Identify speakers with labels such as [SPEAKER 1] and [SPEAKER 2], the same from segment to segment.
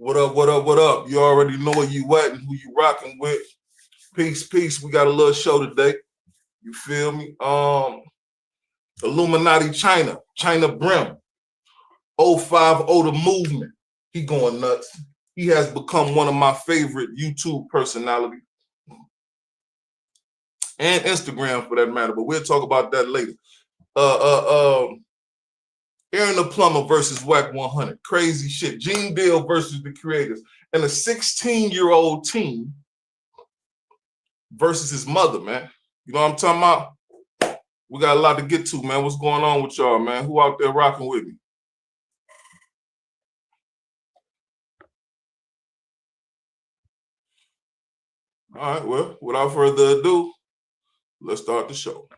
[SPEAKER 1] What up, what up, what up? You already know where you at and who you rocking with. Peace, peace. We got a little show today. You feel me? Illuminati Chyna Brim. 050 the movement. He going nuts. He has become one of my favorite YouTube personalities. And Instagram for that matter, but we'll talk about that later. Aaron the Plumber versus Wack 100. Crazy shit. Deal versus the creators. And a 16-year-old teen versus his mother, man. You know what I'm talking about? We got a lot to get to, man. What's going on with y'all, man? Who out there rocking with me? All right, well, without further ado, let's start the show.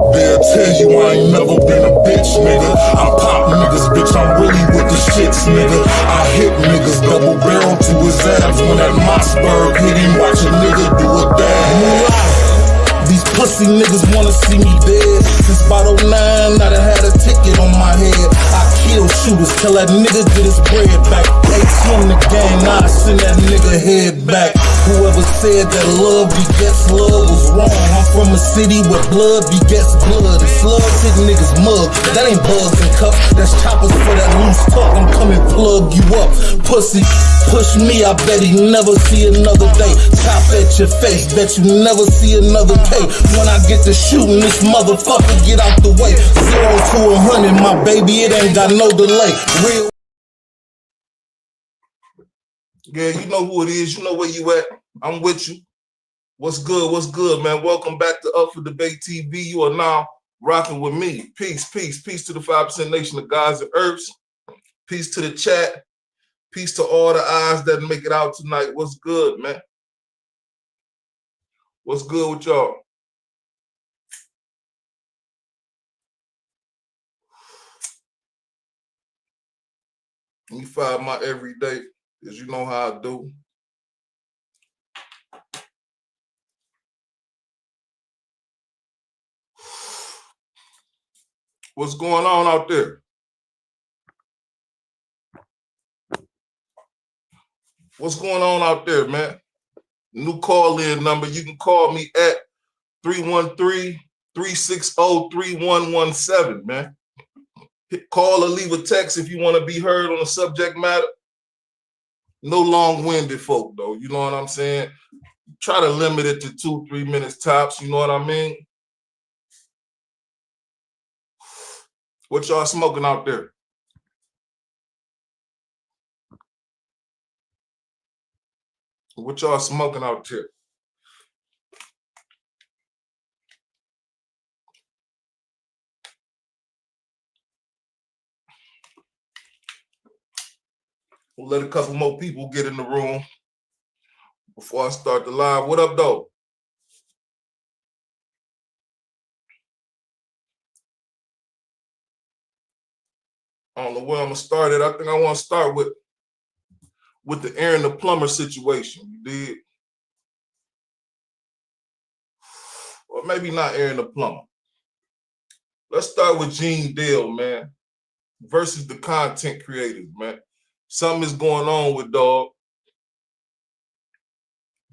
[SPEAKER 1] They'll tell you I ain't never been a bitch, nigga. I'm pop niggas, bitch, I'm really with the shits, nigga. I hit niggas, double barrel to his abs when that Mossberg hit him, watch a nigga do a dab. These pussy niggas wanna see me dead. Since about 09, I done had a ticket on my head. I kill shooters, tell that nigga get his bread back. ATM the gang, I send that nigga head back. Whoever said that love begets love was wrong. I'm from a city where blood begets blood. It's love hit niggas mug. That ain't bugs and cuffs. That's choppers for that loose talk. I'm coming plug you up. Pussy, push me, I bet he never see another day. Chop at your face, bet you never see another K. When I get to shooting, this motherfucker get out the way. 0 to 100, my baby, it ain't got no delay. Real. Yeah, you know who it is. You know where you at. I'm with you. What's good, man? Welcome back to Up for Debate TV. You are now rocking with me. Peace, peace, peace to the 5% nation of gods and earths. Peace to the chat. Peace to all the eyes that make it out tonight. What's good, man? What's good with y'all? Let me find my everyday, as you know how I do. What's going on out there? What's going on out there, man? New call-in number. You can call me at 313-360-3117, man. Call or leave a text if you want to be heard on a subject matter. No long-winded folk, though. You know what I'm saying? Try to limit it to 2-3 minutes tops. You know what I mean? What y'all smoking out there? What y'all smoking out there? We'll let a couple more people get in the room before I start the live. What up, though? I don't know where I'm gonna start it. I think I want to start with the Aaron the Plumber situation. You did, or maybe not Aaron the Plumber. Let's start with Deal, man, versus the content creators, man. Something is going on with dog.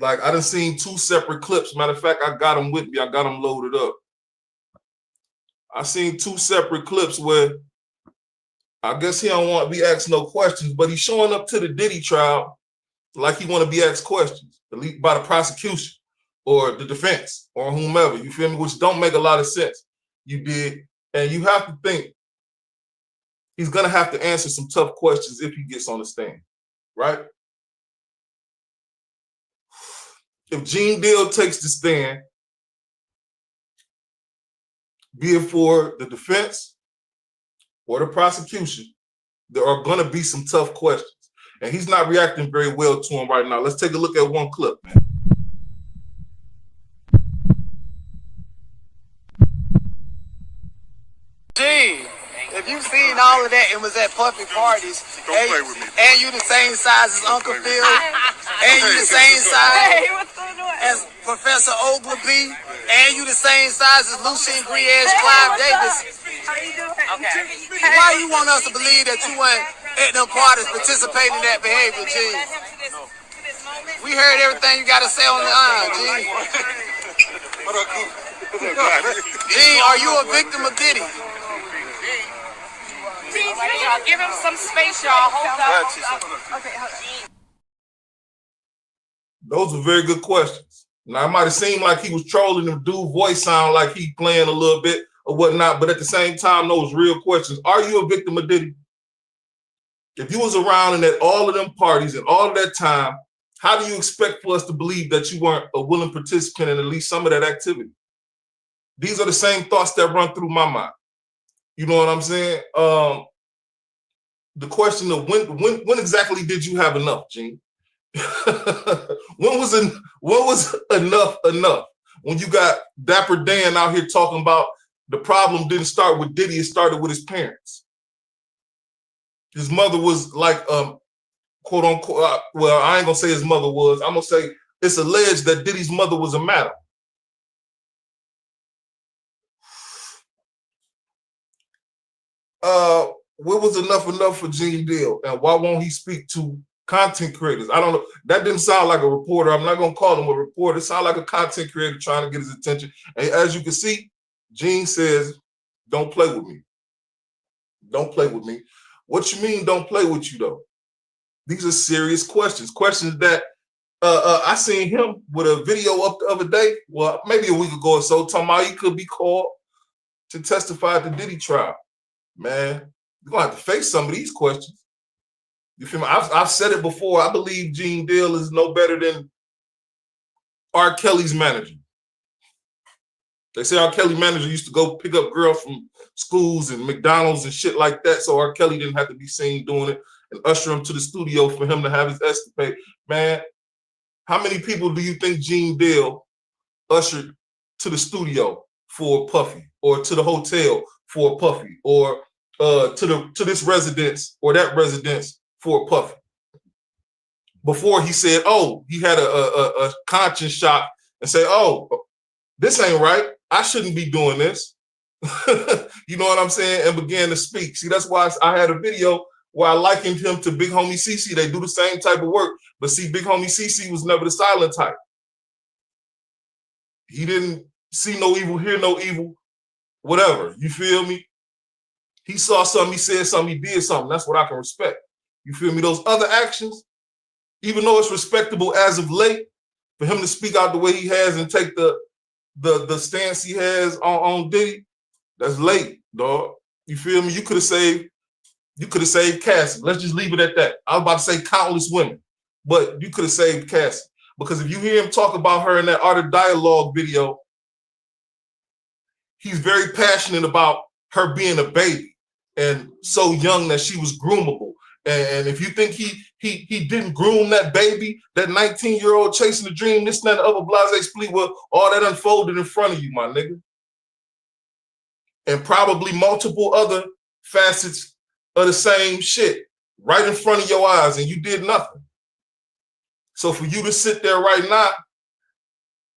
[SPEAKER 1] Like, I done seen 2 separate clips. Matter of fact, I got them with me. I got them loaded up. I seen 2 separate clips where I guess he don't want to be asked no questions, but he's showing up to the Diddy trial like he want to be asked questions, at least by the prosecution or the defense or whomever. You feel me? Which don't make a lot of sense. You did. And you have to think,
[SPEAKER 2] he's going to have to answer some tough questions if he gets on the stand, right? If Gene Deal takes the stand, be it for the defense or the prosecution, there are going to be some tough questions. And he's not reacting very well to him right now. Let's take a look at one clip, man.
[SPEAKER 3] Gene, if you've seen all of that and was at puppy parties, and you the same size as Uncle Phil, and you the same size as Professor Ogilvy, and you the same size as Lucien Griege, Clive Davis, why you want us to believe that you weren't at them parties participating in that behavior, Gene? We heard everything you got to say on the line, Gene. Gene, are you a victim of Diddy?
[SPEAKER 4] Give him some space, y'all. Hold up. Okay, hold up.
[SPEAKER 2] Those are very good questions. Now, it might have seemed like he was trolling him, dude voice sound like he playing a little bit or whatnot, but at the same time, those real questions. Are you a victim of Diddy? If you was around and at all of them parties and all of that time, how do you expect for us to believe that you weren't a willing participant in at least some of that activity? These are the same thoughts that run through my mind. You know what I'm saying? The question of when exactly did you have enough, Gene? when was enough enough? When you got Dapper Dan out here talking about the problem didn't start with Diddy, it started with his parents. His mother was like, quote unquote, well, I ain't gonna say his mother was, I'm gonna say it's alleged that Diddy's mother was a madam. What was enough for Gene Deal? And why won't he speak to content creators? I don't know. That didn't sound like a reporter. I'm not going to call him a reporter. It sounded like a content creator trying to get his attention. And as you can see, Gene says, don't play with me. Don't play with me. What you mean don't play with you, though? These are serious questions. Questions that I seen him with a video up the other day, well, maybe a week ago or so, talking about he could be called to testify at the Diddy trial. Man, you're going to have to face some of these questions. You feel me? I've said it before. I believe Gene Deal is no better than R. Kelly's manager. They say R. Kelly manager used to go pick up girls from schools and McDonald's and shit like that, so R. Kelly didn't have to be seen doing it and usher him to the studio for him to have his escapade. Man, how many people do you think Gene Deal ushered to the studio for Puffy, or to the hotel for Puffy, or to this residence or that residence for Puffy? Before he said, oh, he had a conscience shock and say, oh, this ain't right. I shouldn't be doing this. You know what I'm saying? And began to speak. See, that's why I had a video where I likened him to Big Homie CC. They do the same type of work. But see, Big Homie CC was never the silent type. He didn't see no evil, hear no evil, whatever. You feel me? He saw something, he said something, he did something. That's what I can respect. You feel me? Those other actions, even though it's respectable as of late, for him to speak out the way he has and take the stance he has on Diddy, that's late, dog. You feel me? You could have saved Cassie. Let's just leave it at that. I was about to say countless women, but you could have saved Cassie. Because if you hear him talk about her in that Art of Dialogue video, he's very passionate about her being a baby and so young that she was groomable. And if you think he didn't groom that baby, that 19-year-old chasing the dream, this and that, other blase split, well, all that unfolded in front of you, my nigga. And probably multiple other facets of the same shit right in front of your eyes, and you did nothing. So for you to sit there right now,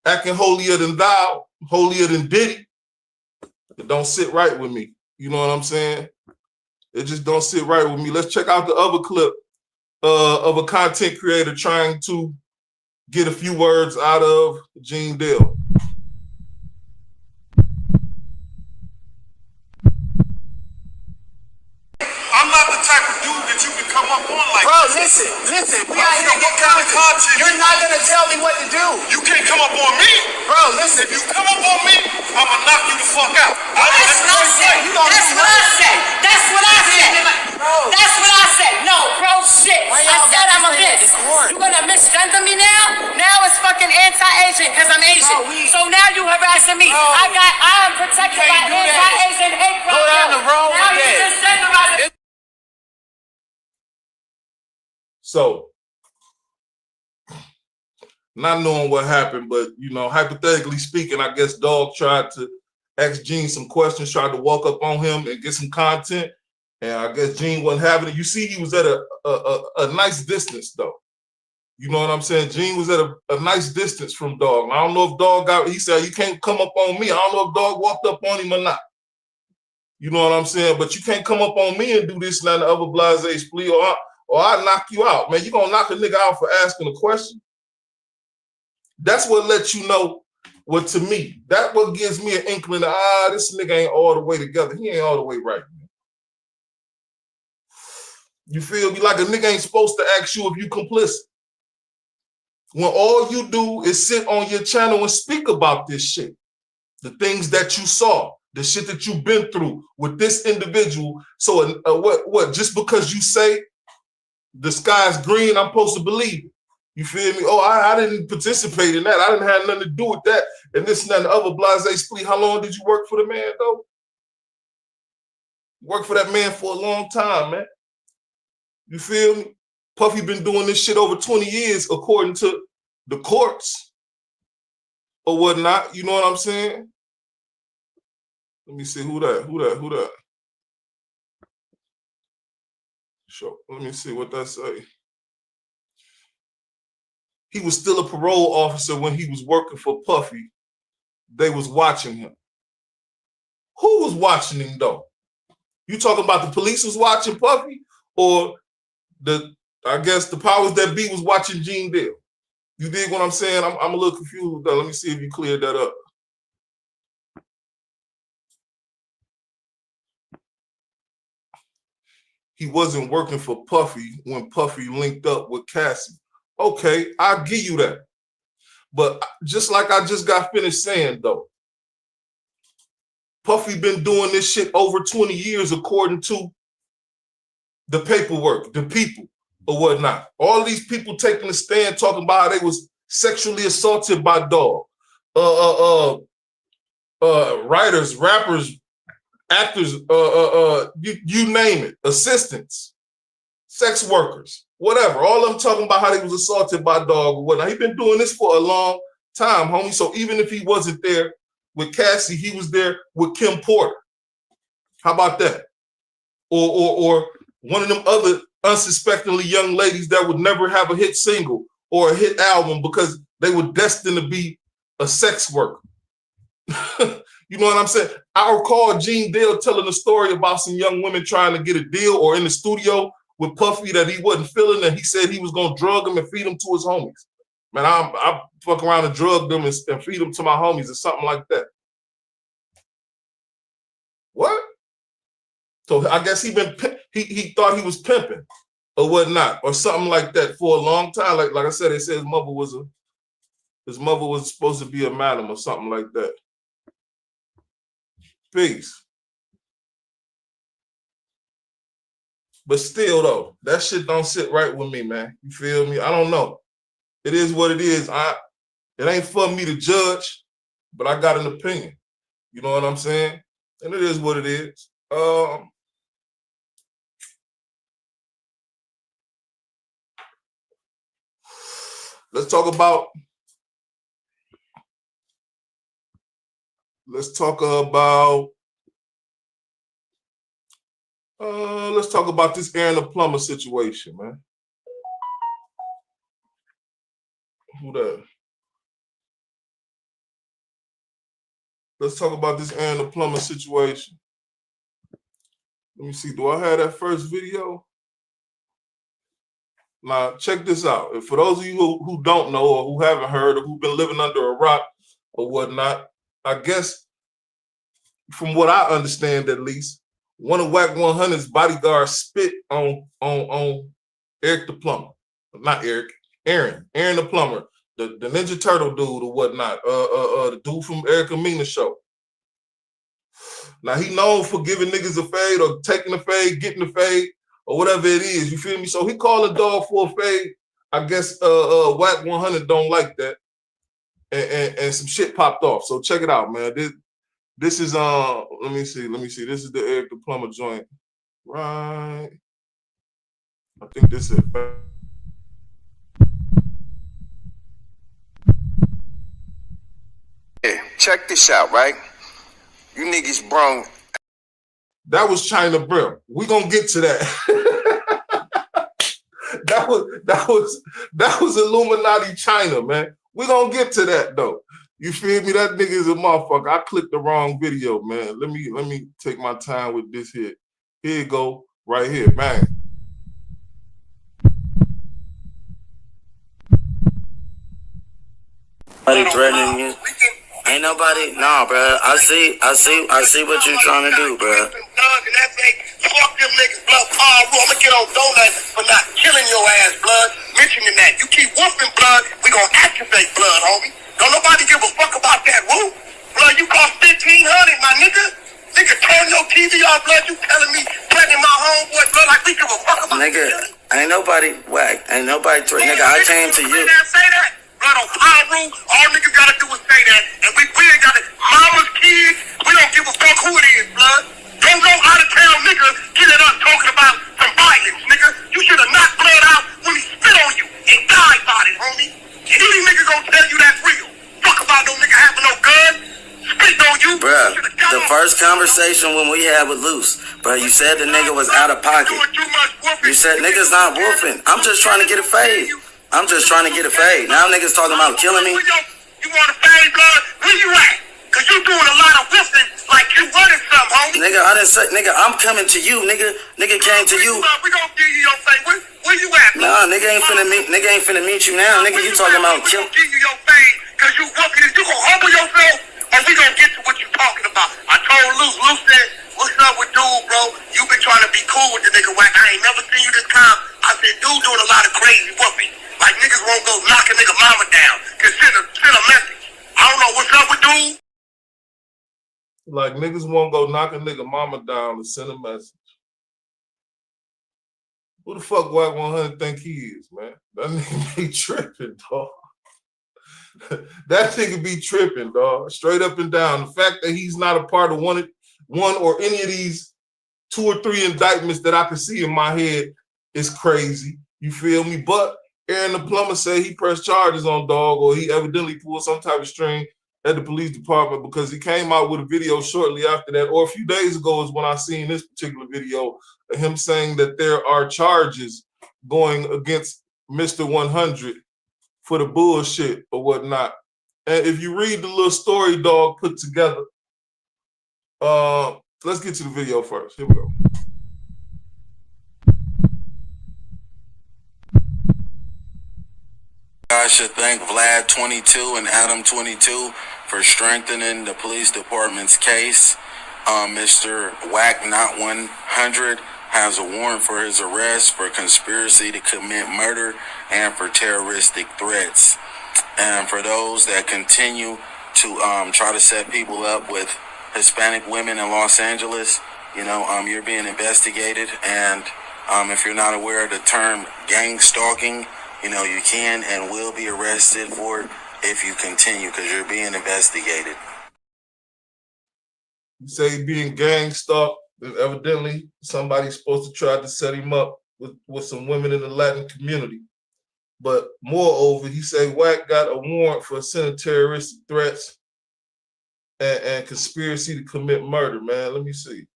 [SPEAKER 2] acting holier than thou, holier than Diddy, it don't sit right with me. You know what I'm saying? It just don't sit right with me. Let's check out the other clip of a content creator trying to get a few words out of Gene Deal.
[SPEAKER 5] I'm not the type of dude that you can come up on like
[SPEAKER 3] Bro,
[SPEAKER 5] this.
[SPEAKER 3] listen.
[SPEAKER 5] I don't know what kind of content
[SPEAKER 3] You're not going to tell me what to do.
[SPEAKER 5] You can't come up on me.
[SPEAKER 3] Bro, listen.
[SPEAKER 5] If you come up on me, I'm going to knock you the fuck out.
[SPEAKER 4] That's what I say. That's what I say. That's what I say. harassing me. I am protected by anti-Asian hate crime.
[SPEAKER 3] Go down the road with that.
[SPEAKER 2] So, not knowing what happened, but you know, hypothetically speaking, I guess Dog tried to ask Gene some questions, tried to walk up on him and get some content, and I guess Gene wasn't having it. You see, he was at a nice distance, though. You know what I'm saying? Gene was at a nice distance from Dog. And I don't know if Dog got, he said, you can't come up on me. I don't know if Dog walked up on him or not. You know what I'm saying? But you can't come up on me and do this and that and the other blase split, or I knock you out. Man, you gonna knock a nigga out for asking a question? That's what lets you know what, to me, that what gives me an inkling that, this nigga ain't all the way together. He ain't all the way right. You feel me? Like a nigga ain't supposed to ask you if you complicit. When all you do is sit on your channel and speak about this shit, the things that you saw, the shit that you've been through with this individual. So what? Just because you say the sky's green, I'm supposed to believe it. You feel me? Oh, I didn't participate in that. I didn't have nothing to do with that. And this and that and the other blase split. How long did you work for the man, though? Worked for that man for a long time, man. You feel me? Puffy been doing this shit over 20 years, according to the courts or whatnot. You know what I'm saying? Let me see who that. Sure. Let me see what that say. He was still a parole officer when he was working for Puffy. They was watching him. Who was watching him though? You talking about the police was watching Puffy, or I guess the powers that be was watching Gene Deal? You dig what I'm saying? I'm a little confused though. Let me see if you cleared that up. He wasn't working for Puffy when Puffy linked up with Cassie. Okay, I'll give you that. But just like I just got finished saying though, Puffy been doing this shit over 20 years according to the paperwork, the people, or whatnot. All these people taking a stand talking about how they was sexually assaulted by Dog. Writers, rappers, actors, you name it, assistants, sex workers, whatever. All of them talking about how they was assaulted by Dog or whatnot. He been doing this for a long time, homie. So even if he wasn't there with Cassie, he was there with Kim Porter. How about that? Or one of them other unsuspectingly young ladies that would never have a hit single or a hit album because they were destined to be a sex worker. You know what I'm saying? I recall Gene Deal telling a story about some young women trying to get a deal or in the studio with Puffy that he wasn't feeling, and he said he was going to drug them and feed them to his homies. Man, I fuck around and drug them and feed them to my homies or something like that. What? So I guess he thought he was pimping or whatnot or something like that for a long time. Like I said, they said his mother was supposed to be a madam or something like that. Peace. But still though, that shit don't sit right with me, man. You feel me? I don't know. It is what it is. It ain't for me to judge, but I got an opinion. You know what I'm saying? And it is what it is. Let's talk about this Aaron the Plumber situation, man. Who that? Let's talk about this Aaron the Plumber situation. Let me see. Do I have that first video? Now, check this out. For those of you who don't know or who haven't heard or who've been living under a rock or whatnot, I guess from what I understand at least, one of Wack 100's bodyguards spit on Eric the Plumber. Not Eric, Aaron the Plumber, the Ninja Turtle dude or whatnot, the dude from Eric and Mina show. Now, he known for giving niggas a fade or taking a fade, getting a fade, or whatever it is, you feel me? So he called a dog for a fade. I guess Wack 100 don't like that. and some shit popped off. So check it out, man. This is let me see. This is the Eric the Plumber joint, right? I think this is.
[SPEAKER 3] Yeah, check this out, right? You niggas brung.
[SPEAKER 2] That was Chyna Brim. We gonna get to that. that was Illuminati Chyna, man. We gonna get to that though. You feel me? That nigga is a motherfucker. I clicked the wrong video, man. Let me take my time with this here. Here you go, right here, man.
[SPEAKER 6] Nobody threatening you. Ain't nobody. Nah, bro. I see what you trying to do, bro.
[SPEAKER 3] Fuck them niggas, blood. I'ma get on donuts for not killing your ass, blood. Mentioning that. You keep whooping blood, we gonna activate blood, homie. Don't nobody give a fuck about that, woo. Blood, you cost $1,500, my nigga. Nigga, turn your TV off, blood. You telling me threatening my homeboy, blood, like we give a fuck about
[SPEAKER 6] nigga, ain't nobody whack. Ain't nobody threatening. Nigga, I came to you.
[SPEAKER 3] Say that. Blood on power rule, all niggas gotta do is say that. And we ain't got it. Mama's kids, we don't give a fuck who it is, blood. Don't go out of town, nigga, get at us talking about some violence, nigga. You should have knocked blood out when he spit on you and died about it, homie. And any nigga gonna tell you that's real. Fuck about no nigga having no gun, spit on you.
[SPEAKER 6] Bruh, the first conversation when we had with Luce, bro, you said the nigga was out of pocket. You said niggas not whooping. I'm just trying to get a fade. Now niggas talking about killing me.
[SPEAKER 3] You want a fade, blood? Where you at? Cause you doing a lot of whooping like you running something, homie.
[SPEAKER 6] Nigga, I didn't say, nigga, I'm coming to you, nigga. Nigga came to you.
[SPEAKER 3] We gonna give you your fade. Where you at, blood?
[SPEAKER 6] Nah, nigga ain't finna meet you now. Nigga, you talking about kill.
[SPEAKER 3] We gonna give you your fade cause you whooping it. You gonna humble yourself and we gonna get to what you talking about. I told Luce said, what's up with dude, bro? You been trying to be cool with the nigga Wack. I ain't never seen you this calm. I said, dude doing a lot of crazy whooping. Like niggas won't go knock a nigga mama down. Can send a message. I don't know what's up with dude.
[SPEAKER 2] Like niggas won't go knock a nigga mama down and send a message. Who the fuck Wack 100 think he is, man? That nigga be tripping, dog. That nigga be tripping, dog. Straight up and down. The fact that he's not a part of one or any of these 2 or 3 indictments that I can see in my head is crazy. You feel me? But Aaron the Plumber said he pressed charges on dog, or he evidently pulled some type of string at the police department because he came out with a video shortly after that, or a few days ago is when I seen this particular video of him saying that there are charges going against Mr. 100 for the bullshit or whatnot. And if you read the little story dog put together, let's get to the video first. Here we go.
[SPEAKER 7] I should thank Vlad22 and Adam22 for strengthening the police department's case. Mr. Wack Not 100 has a warrant for his arrest for conspiracy to commit murder and for terroristic threats. And for those that continue to try to set people up with Hispanic women in Los Angeles, you know, you're being investigated. And if you're not aware of the term gang stalking, you know, you can and will be arrested for it if you continue because you're being investigated.
[SPEAKER 2] You say being gang stalked, evidently somebody's supposed to try to set him up with some women in the Latin community. But moreover, he said Wack got a warrant for sending terroristic threats and conspiracy to commit murder, man. Let me see.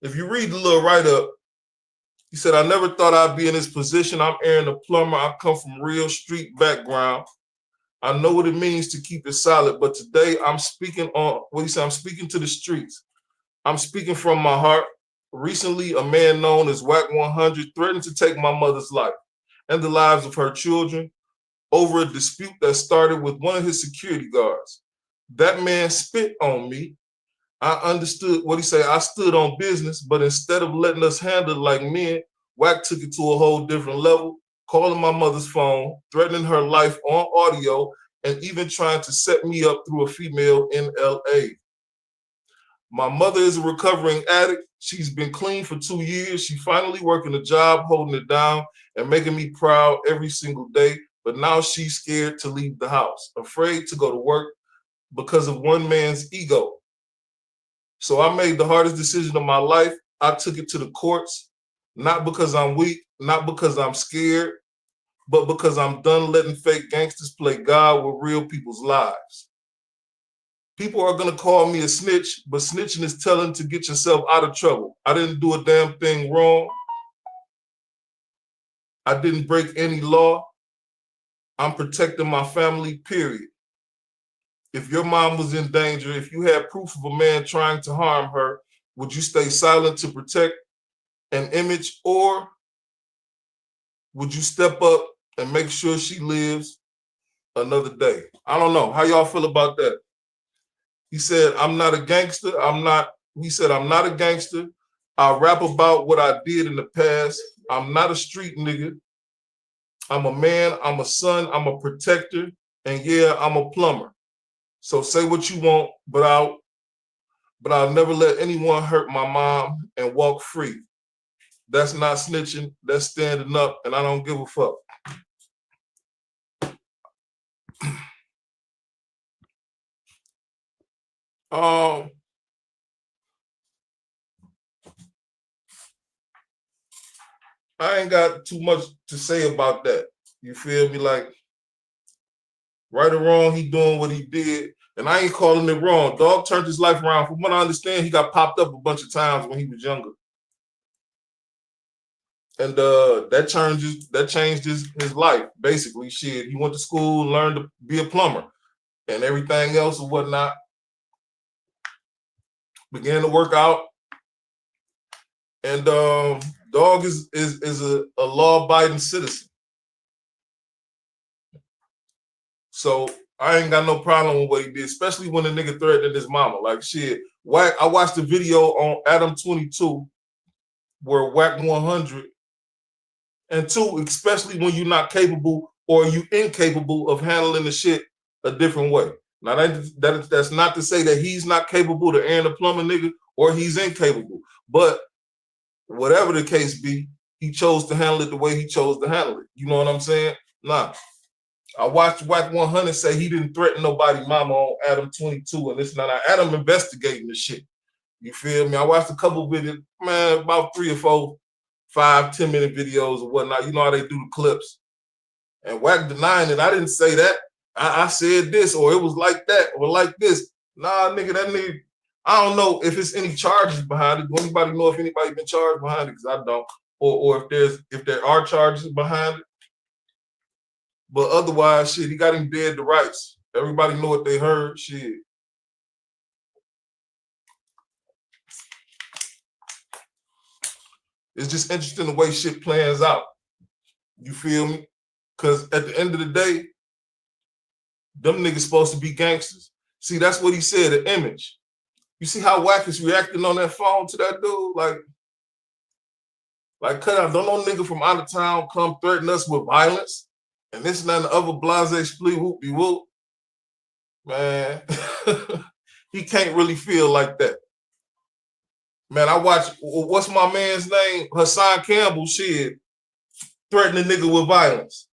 [SPEAKER 2] If you read the little write-up, he said, I never thought I'd be in this position. I'm Aaron the Plumber. I come from real street background. I know what it means to keep it solid, but today I'm speaking on, what he said, I'm speaking to the streets. I'm speaking from my heart. Recently, a man known as Wack 100 threatened to take my mother's life and the lives of her children over a dispute that started with one of his security guards. That man spit on me. I understood what he said. I stood on business, but instead of letting us handle it like men, Wack took it to a whole different level, calling my mother's phone, threatening her life on audio, and even trying to set me up through a female in LA. My mother is a recovering addict. She's been clean for 2 years. She finally working a job, holding it down and making me proud every single day. but now she's scared to leave the house, afraid to go to work because of one man's ego. So I made the hardest decision of my life. I took it to the courts, not because I'm weak, not because I'm scared, but because I'm done letting fake gangsters play God with real people's lives. People are gonna call me a snitch, but snitching is telling to get yourself out of trouble. I didn't do a damn thing wrong. I didn't break any law. I'm protecting my family, period. If your mom was in danger, if you had proof of a man trying to harm her, would you stay silent to protect an image, or would you step up and make sure she lives another day? I don't know. How y'all feel about that? He said, I'm not a gangster. He said, I'm not a gangster. I rap about what I did in the past. I'm not a street nigga. I'm a man, I'm a son, I'm a protector, and yeah, I'm a plumber. So say what you want, but I'll never let anyone hurt my mom and walk free. That's not snitching, that's standing up, and I don't give a fuck. I ain't got too much to say about that. You feel me? Like, right or wrong, he doing what he did, and I ain't calling it wrong. Dog turned his life around. From what I understand, he got popped up a bunch of times when he was younger. And that changed his life, basically. Shit, he went to school and learned to be a plumber and everything else and whatnot. Began to work out. And Dog is a law-abiding citizen. So I ain't got no problem with what he did, especially when the nigga threatened his mama. Like, shit, Wack, I watched the video on Adam 22 where Wack 100, and two, especially when you're not capable or you incapable of handling the shit a different way. Now, that's not to say that he's not capable to air the plumber nigga or he's incapable. But whatever the case be, he chose to handle it the way he chose to handle it. You know what I'm saying? Nah. I watched Wack 100 say he didn't threaten nobody mama on Adam 22 and this and that. Adam investigating the shit. You feel me? I watched a couple videos, man, about 3 or 4, 5, 10-minute videos or whatnot. You know how they do the clips. And Wack denying it. I didn't say that. I said this, or it was like that, or like this. Nah, nigga, that nigga, I don't know if it's any charges behind it. Do anybody know if anybody been charged behind it? Because I don't. Or if there are charges behind it. But otherwise, shit, he got him dead to rights. Everybody know what they heard. Shit. It's just interesting the way shit plans out. You feel me? Because at the end of the day, them niggas supposed to be gangsters. See, that's what he said, the image. You see how Wack is reacting on that phone to that dude? Like, cut out. Don't no nigga from out of town come threaten us with violence and this and that and the other blase split whoopie whoop. Man, he can't really feel like that. Man, I watch, what's my man's name? Hassan Campbell, shit, threatening a nigga with violence.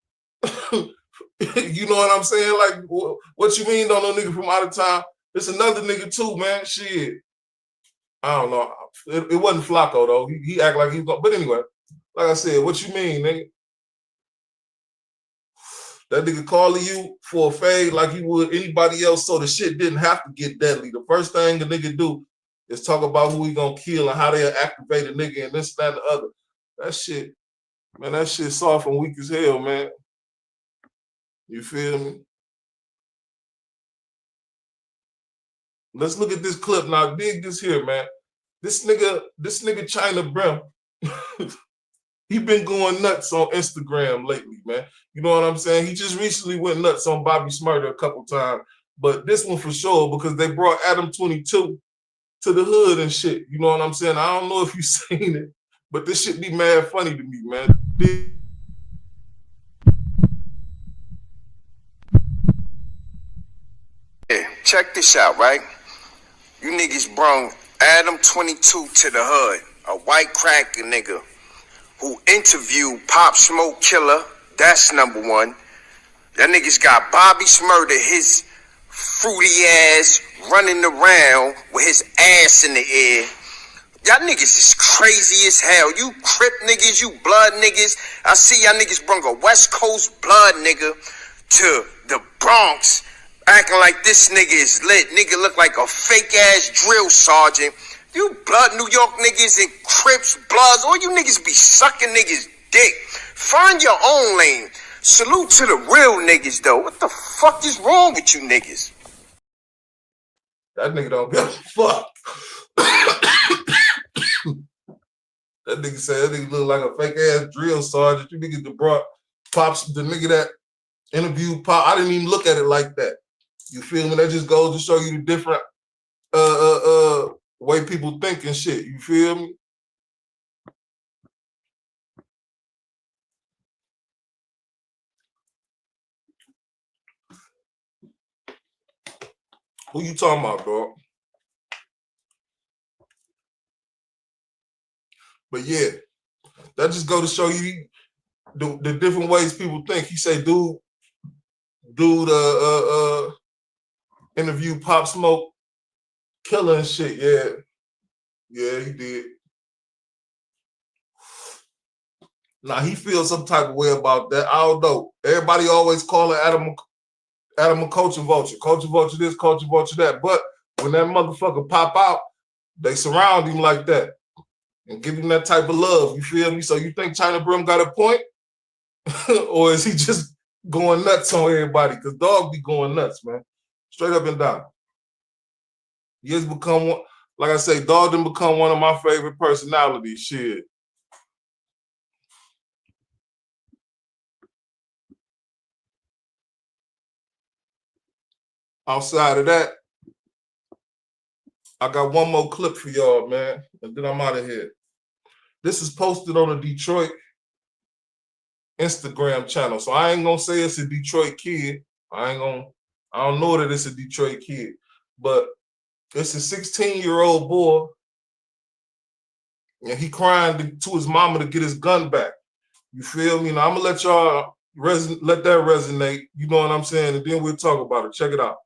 [SPEAKER 2] You know what I'm saying? Like, what you mean don't no nigga from out of town? It's another nigga too, man. Shit. I don't know. It wasn't Flacco, though. He act like he's going. But anyway, like I said, what you mean, nigga? That nigga calling you for a fade like he would anybody else, so the shit didn't have to get deadly. The first thing the nigga do is talk about who he gonna kill and how they'll activate a nigga and this, that, and the other. That shit, man, that shit soft and weak as hell, man. You feel me? Let's look at this clip now. Dig this here, man. This nigga Chyna Brim, he been going nuts on Instagram lately, man. You know what I'm saying? He just recently went nuts on Bobby Smurder a couple times. But this one for sure, because they brought Adam 22 to the hood and shit. You know what I'm saying? I don't know if you've seen it, but this shit be mad funny to me, man.
[SPEAKER 8] Yeah, check this out, right? You niggas brung Adam 22 to the hood, a white cracker nigga who interviewed Pop Smoke Killer, that's number one. Y'all niggas got Bobby Smurder, his fruity ass, running around with his ass in the air. Y'all niggas is crazy as hell. You Crip niggas, you blood niggas. I see y'all niggas bring a West Coast blood nigga to the Bronx, acting like this nigga is lit. Nigga look like a fake ass drill sergeant. You blood New York niggas and Crips, Bloods, all you niggas be sucking niggas dick. Find your own lane. Salute to the real niggas though. What the fuck is wrong with you niggas?
[SPEAKER 2] That nigga don't give a fuck. That nigga said that nigga look like a fake ass drill sergeant. You niggas that brought Pops, the nigga that interviewed Pop. I didn't even look at it like that. You feel me? That just goes to show you the different way people think and shit. You feel me? Who you talking about, dog? But yeah, that just go to show you the different ways people think. He say, dude, interview Pop Smoke, killer and shit. Yeah, he did. Now he feels some type of way about that. I don't know. Everybody always calling Adam a culture vulture. Culture vulture this, culture vulture that. But when that motherfucker pop out, they surround him like that and give him that type of love. You feel me? So you think Chyna Brim got a point? Or is he just going nuts on everybody? Because dog be going nuts, man. Straight up and down. He has become one, like I say, dog done become one of my favorite personalities. Shit. Outside of that, I got one more clip for y'all, man, and then I'm out of here. This is posted on the Detroit Instagram channel, so I ain't gonna say it's a Detroit kid. I don't know that it's a Detroit kid, but it's a 16-year-old boy, and he crying to his mama to get his gun back. You feel me? Now I'm gonna let y'all let that resonate. You know what I'm saying? And then we'll talk about it. Check it out.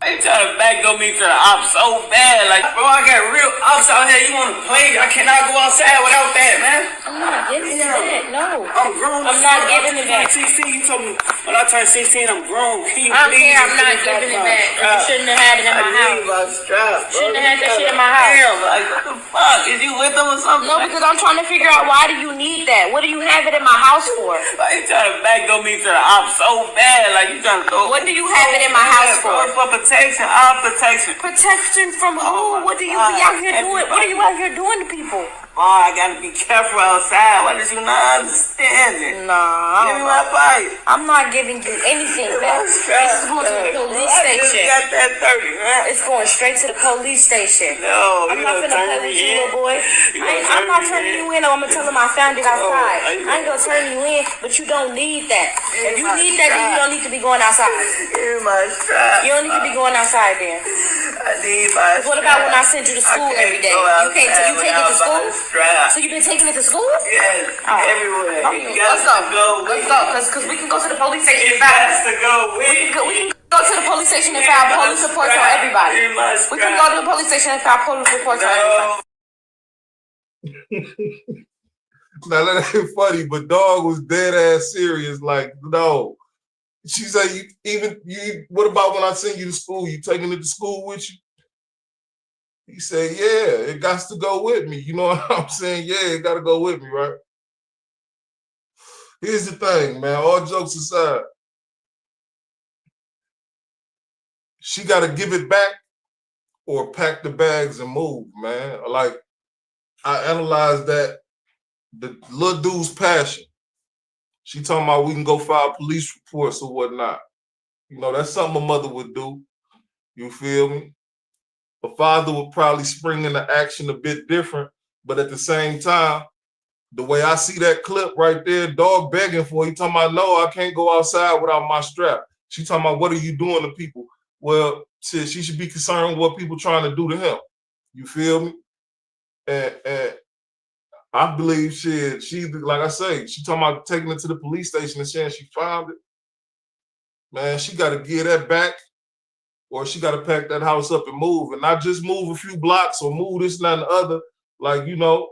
[SPEAKER 9] They try to backdoor me to the ops so bad. Like, bro, I got real ops out here. You want to play? I cannot go outside without that, man.
[SPEAKER 4] I'm not giving it back. No.
[SPEAKER 9] I'm grown.
[SPEAKER 4] I'm not giving it back.
[SPEAKER 9] 16, you told me when I turned 16, I'm grown. Can you
[SPEAKER 4] I don't
[SPEAKER 9] please?
[SPEAKER 4] care. I'm not giving it back. You shouldn't have had it in my house. Shouldn't have had that shit in my house.
[SPEAKER 9] Damn, like, what the fuck? Is you with them or something?
[SPEAKER 4] No, because I'm trying to figure out why do you need that? What do you have it in my house for?
[SPEAKER 9] Like, you trying to backdoor me to the ops so bad. Like, you trying to throw.
[SPEAKER 4] What do you have it in my house for?
[SPEAKER 9] For protection. Our protection.
[SPEAKER 4] Protection from who? What do you be out here doing? What are you out here doing to people?
[SPEAKER 9] Oh, I gotta be careful outside. Why did you not understand it?
[SPEAKER 4] Nah.
[SPEAKER 9] Give me my pipe.
[SPEAKER 4] I'm not giving you anything back. This is going to the police station.
[SPEAKER 9] I just got that 30, man.
[SPEAKER 4] It's going straight to the police station.
[SPEAKER 9] No,
[SPEAKER 4] I'm not gonna play with you, little boy. I'm not turning you in, or I'm gonna tell him I found it outside. I ain't gonna turn you in, but you don't need that. If you need that, then you don't need to be going outside.
[SPEAKER 9] Give me my strap.
[SPEAKER 4] You don't need to be going outside then.
[SPEAKER 9] I need my strap.
[SPEAKER 4] What about when I send you to school every day? You take it to school? So you've been taking it to school?
[SPEAKER 9] Yes, everywhere.
[SPEAKER 4] Let's go. Let's go, because we can go to the police station and file. We can go to the police station and file police reports on everybody. We can go to the police station and file police reports on everybody.
[SPEAKER 2] Now that ain't funny, but dog was dead ass serious. Like, no. She said, what about when I send you to school? You taking it to school with you? He said, yeah, it got to go with me. You know what I'm saying? Yeah, it got to go with me, right? Here's the thing, man. All jokes aside, she got to give it back or pack the bags and move, man. Like, I analyzed that, the little dude's passion. She talking about we can go file police reports or whatnot. You know, that's something a mother would do. You feel me? A father would probably spring into action a bit different, but at the same time, the way I see that clip right there, dog begging for it, he talking about, no, I can't go outside without my strap. She talking about, what are you doing to people? Well, she should be concerned with what people trying to do to him. You feel me? And I believe she like I say, she talking about taking it to the police station and saying she found it. Man, she got to give that back, or she got to pack that house up and move, and not just move a few blocks or move this, that, and the other. Like, you know,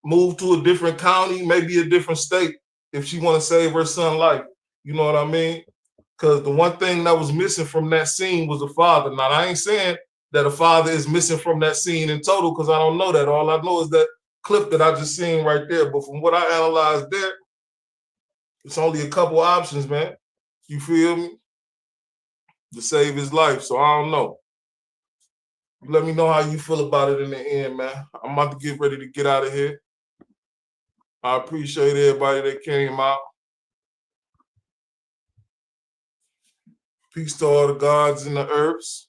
[SPEAKER 2] move to a different county, maybe a different state, if she want to save her son's life. You know what I mean? Because the one thing that was missing from that scene was a father. Now, I ain't saying that a father is missing from that scene in total, because I don't know that. All I know is that clip that I just seen right there. But from what I analyzed there, it's only a couple options, man. You feel me? To save his life. So I don't know. Let me know how you feel about it in the end, man. I'm about to get ready to get out of here. I appreciate everybody that came out. Peace to all the gods and the earths.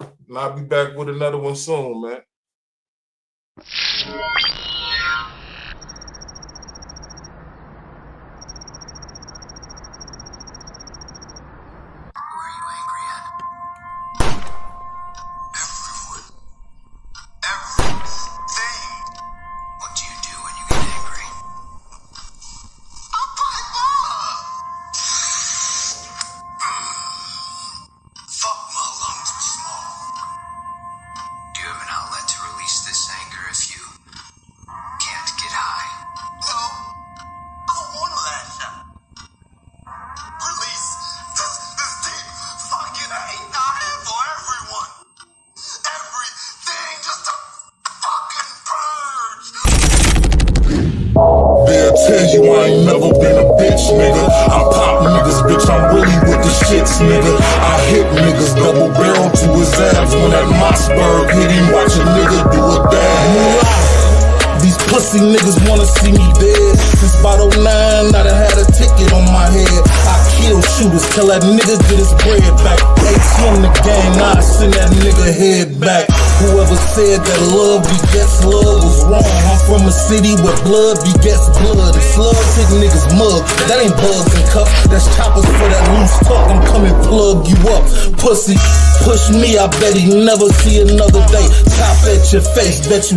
[SPEAKER 2] And I'll be back with another one soon, man.
[SPEAKER 1] Tell you I ain't never been a bitch, nigga. I'm pop niggas, bitch, I'm really with the shits, nigga. I hit niggas, double barrel to his abs when that Mossberg hit him. Watch a nigga do a dab. These pussy niggas wanna see me dead. Since about 09, I done had a ticket on my head. I kill shooters, tell that nigga get his bread back. ATM the gang, I send that nigga head back. Whoever said that love begets love was wrong. I'm from a city where blood begets blood. It's love hit niggas mug. That ain't bugs and cups. That's choppers for that loose talk. I'm coming plug you up. Pussy, push me, I bet he never see another day. Top at your face, bet you